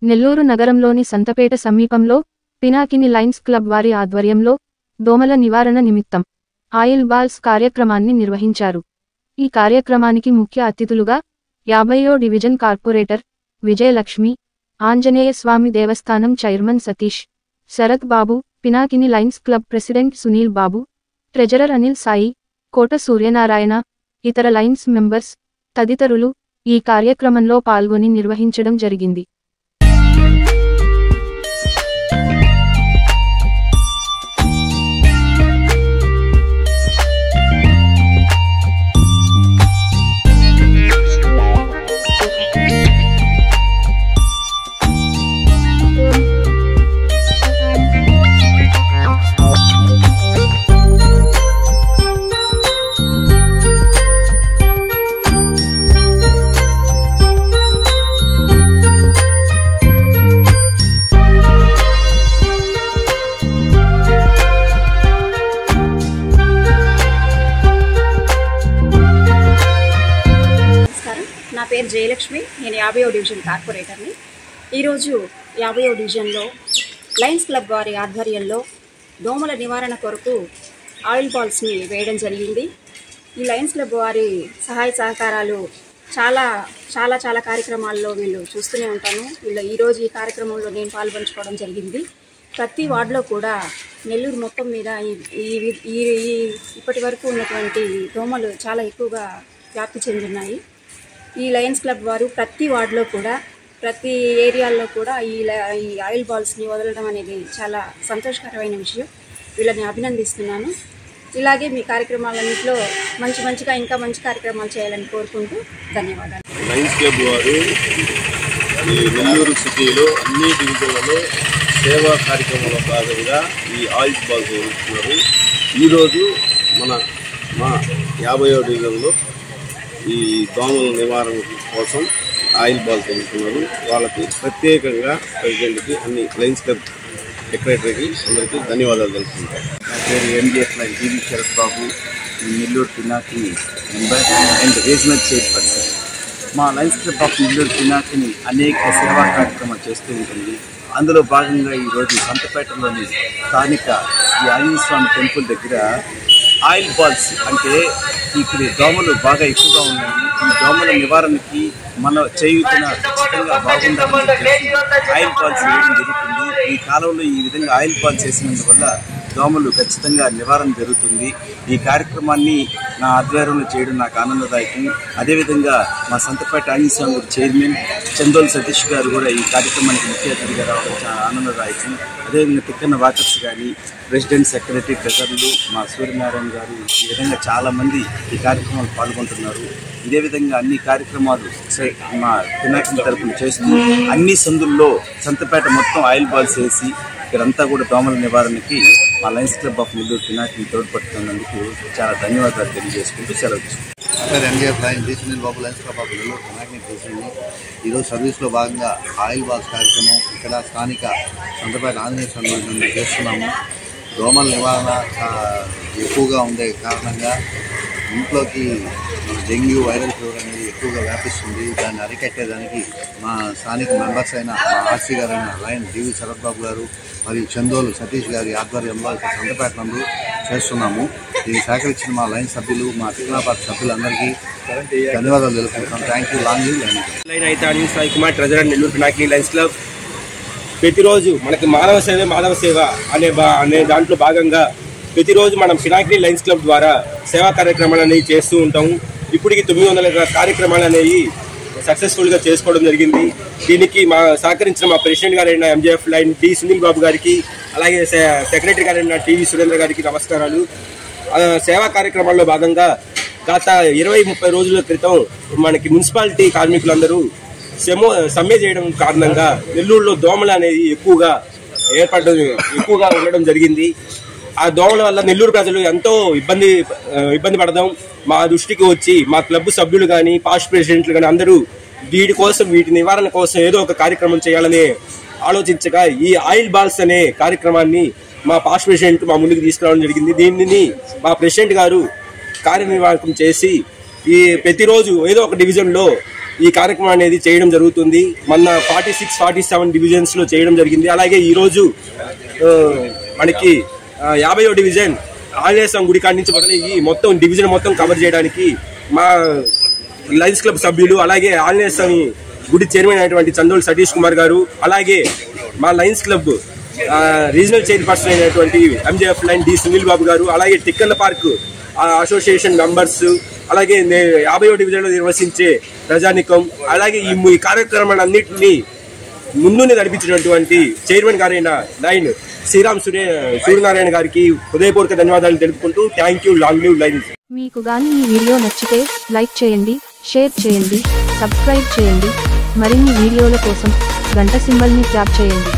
నెల్లూరు నగరంలోని సంతపేట సమీపంలో Pinakini lions club వారి ఆధ్వర్యంలో దోమల నివారణ నిమిత్తం ఆయిల్ బాల్స్ కార్యక్రమాన్ని నిర్వహించారు. ఈ కార్యక్రమానికి ముఖ్య అతిథులుగా 50వ డివిజన్ కార్పొరేటర్ విజయలక్ష్మి, ఆంజనేయ స్వామి దేవస్థానం chairman Satish, Sarath Babu, Pinakini lions club president Sunil Babu, treasurer Anil Sai, Kota Suryanarayana, ఇతర లయన్స్ మెంబర్స్ తదితరులు ఈ కార్యక్రమంలో పాల్గొని నిర్వహించడం జరిగింది. నా పేరు జయలక్ష్మి. నేను 50వ డివిజన్ కార్పొరేటర్ని. ఈరోజు 50వ డివిజన్లో లయన్స్ క్లబ్ వారి ఆధ్వర్యంలో దోమల నివారణ కొరకు ఆయిల్ బాల్స్ని వేయడం జరిగింది. ఈ లయన్స్ క్లబ్ వారి సహాయ సహకారాలు చాలా కార్యక్రమాల్లో వీళ్ళు చూస్తూనే ఉంటాను. ఈరోజు ఈ కార్యక్రమంలో నేను పాల్పంచుకోవడం జరిగింది. ప్రతి వార్డులో కూడా నెల్లూరు మొత్తం మీద ఇప్పటి వరకు ఉన్నటువంటి దోమలు చాలా ఎక్కువగా వ్యాప్తి చెందున్నాయి. ఈ లయన్స్ క్లబ్ వారు ప్రతి వార్డులో కూడా ప్రతి ఏరియాల్లో కూడా ఈ ఆయిల్ బాల్స్ని వదలడం అనేది చాలా సంతోషకరమైన విషయం. వీళ్ళని అభినందిస్తున్నాను. ఇలాగే మీ కార్యక్రమాలన్నింటిలో మంచిగా ఇంకా మంచి కార్యక్రమాలు చేయాలని కోరుకుంటూ ధన్యవాదాలు. లయన్స్ క్లబ్ వారు ఈ నెల్లూరు సిటీలో అన్ని డివిజన్లలో సేవా కార్యక్రమంలో భాగంగా ఈ ఆయిల్ బాల్స్ వదులుతున్నారు. ఈరోజు మా 50వ డివిజన్లో ఈ దోమల నివారణ కోసం ఆయిల్ బాల్స్ వదులుతున్నారు. వాళ్ళకి ప్రత్యేకంగా ప్రెసిడెంట్కి అన్ని లయన్స్ క్లబ్ సెక్రటరీకి అందరికీ ధన్యవాదాలు తెలుపుతున్నాను. నా పేరు MDF lion TV Sarath Babu, Nellore Pinakini member and regional chairperson. మా lions club of Nellore Pinakini అనేక సేవా కార్యక్రమాలు చేస్తూ ఉంటుంది. అందులో భాగంగా ఈరోజు సంతపేటలోని స్థానిక ఈ ఆంజనేయ స్వామి టెంపుల్ దగ్గర ఆయిల్ బాల్స్ అంటే ఇక్కడ దోమలు బాగా ఎక్కువగా ఉన్నాయి. ఈ దోమల నివారణకి మన చేయుతున్న ఖచ్చితంగా బాగుండాలని ఆయిల్ బాల్స్ వేయడం జరుగుతుంది. ఈ కాలంలో ఈ విధంగా ఆయిల్ బాల్స్ వేసినందువల్ల దోమలు ఖచ్చితంగా నివారణ జరుగుతుంది. ఈ కార్యక్రమాన్ని నా ఆధ్వర్యంలో చేయడం నాకు ఆనందదాయకం. అదేవిధంగా మా సంతపేట ఆంజనేయ స్వామి గుడి చైర్మన్ చందోల్ సతీష్ గారు కూడా ఈ కార్యక్రమానికి ముఖ్య అతిథిగా రావడం చాలా ఆనందదాయకం. అదేవిధంగా తిక్కన్న వాకర్స్ కానీ ప్రెసిడెంట్ సెక్రటరీ ట్రెజర్లు మా సూర్యనారాయణ గారు ఈ విధంగా చాలామంది ఈ కార్యక్రమాలు పాల్గొంటున్నారు. ఇదే విధంగా అన్ని కార్యక్రమాలు మా పినాకిని తరపున చేస్తూ అన్ని సందుల్లో సంతపేట మొత్తం ఆయిల్ బాల్స్ వేసి ఇక్కడంతా కూడా దోమల నివారణకి మా lions club of Nellore Pinakini తోడ్పడుతున్నందుకు చాలా ధన్యవాదాలు తెలియజేసుకుంటూ సెలవు తీసుకుంటాం. MDF lion Sunil Babu, lions club of Nellore Pinakini ప్రెసిడెంట్ని. ఈరోజు సర్వీస్లో భాగంగా ఆయిల్ బాల్స్ కార్యక్రమం ఇక్కడ స్థానిక సంతపేట ఆంజనేయ స్వామి చేస్తున్నాము. దోమల నివారణ ఎక్కువగా ఉండే కారణంగా ఇంట్లోకి డెంగ్యూ వైరల్ ఫీవర్ అనేది ఎక్కువగా వ్యాపిస్తుంది. దాన్ని అరికట్టేదానికి మా స్థానిక మెంబర్స్ అయిన మా ఆర్సీ గారైన లయన్ టీవీ శరత్ బాబు గారు మరియు చందోలు సతీష్ గారి ఆధ్వర్యంలో ఇక్కడ సంతపేట నందు చేస్తున్నాము. దీన్ని సహకరించిన మా లైన్ సభ్యులు, మా తిరునాపాటి సభ్యులందరికీ ధన్యవాదాలు తెలుపుతున్నాం. Thank you. లాంగ్ లైన్ అయితే Anil Sai Kumar, treasurer Nellore Pinakini lions club. ప్రతిరోజు మనకి మానవ సేవ మాధవ సేవ అనే దాంట్లో భాగంగా ప్రతిరోజు మనం పినాకిని లయన్స్ క్లబ్ ద్వారా సేవా కార్యక్రమాలు అనేవి చేస్తూ ఉంటాము. ఇప్పటికి 900 కార్యక్రమాలు అనేవి సక్సెస్ఫుల్గా చేసుకోవడం జరిగింది. దీనికి సహకరించిన మా ప్రెసిడెంట్ గారైన MDF లైన్ డి సునీల్ బాబు గారికి, అలాగే సెక్రటరీ గారైన టీవీ సురేంద్ర గారికి నమస్కారాలు. సేవా కార్యక్రమాల్లో భాగంగా గత 20-30 రోజుల క్రితం మనకి మున్సిపాలిటీ కార్మికులందరూ సమ్మె చేయడం కారణంగా నెల్లూరులో దోమలు అనేది ఎక్కువగా ఉండడం జరిగింది. ఆ దోమల వల్ల నెల్లూరు ప్రజలు ఎంతో ఇబ్బంది పడదాం మా దృష్టికి వచ్చి మా క్లబ్ సభ్యులు కానీ పాస్ట్ ప్రెసిడెంట్లు కానీ అందరూ వీటి నివారణ కోసం ఏదో ఒక కార్యక్రమం చేయాలని ఆలోచించగా ఈ ఆయిల్ బాల్స్ అనే కార్యక్రమాన్ని మా పాస్ట్ ప్రెసిడెంట్ మా ముందుకు తీసుకురావడం జరిగింది. దీనిని మా ప్రెసిడెంట్ గారు కార్యనిర్వాహకం చేసి ఈ ప్రతిరోజు ఏదో ఒక డివిజన్లో ఈ కార్యక్రమం అనేది చేయడం జరుగుతుంది. మన 46, 47 డివిజన్స్లో చేయడం జరిగింది. అలాగే ఈరోజు మనకి 50వ డివిజన్ ఆంజనేయ గుడి కాడి నుంచి మొదలయ్యి మొత్తం డివిజన్ మొత్తం కవర్ చేయడానికి మా లయన్స్ క్లబ్ సభ్యులు, అలాగే ఆంజనేయ స్వామి గుడి చైర్మన్ అయినటువంటి చందోల్ సతీష్ కుమార్ గారు, అలాగే మా లయన్స్ క్లబ్ రీజనల్ చైర్పర్సన్ అయినటువంటి ఎంజేఎఫ్ లైన్ డి సునీల్ బాబు గారు, అలాగే టిక్కన్న పార్క్ అసోసియేషన్ మెంబర్స్, అలాగే 50వ డివిజన్లో నిర్వహించే ప్రజానికం, అలాగే ఈ కార్యక్రమాలన్నింటినీ ముందునే నడిపించినటువంటి చైర్మన్ గారైన లైన్ శ్రీరామ్ సూర్యనారాయణ గారికి హృదయపూర్వక ధన్యవాదాలు తెలుపుకుంటూ thank you. Long live line. మీకు గాని ఈ వీడియో నచ్చితే లైక్ చేయండి, షేర్ చేయండి, సబ్స్క్రైబ్ చేయండి. మరిన్ని వీడియోల కోసం గంట సింబల్ని ట్యాప్ చేయండి.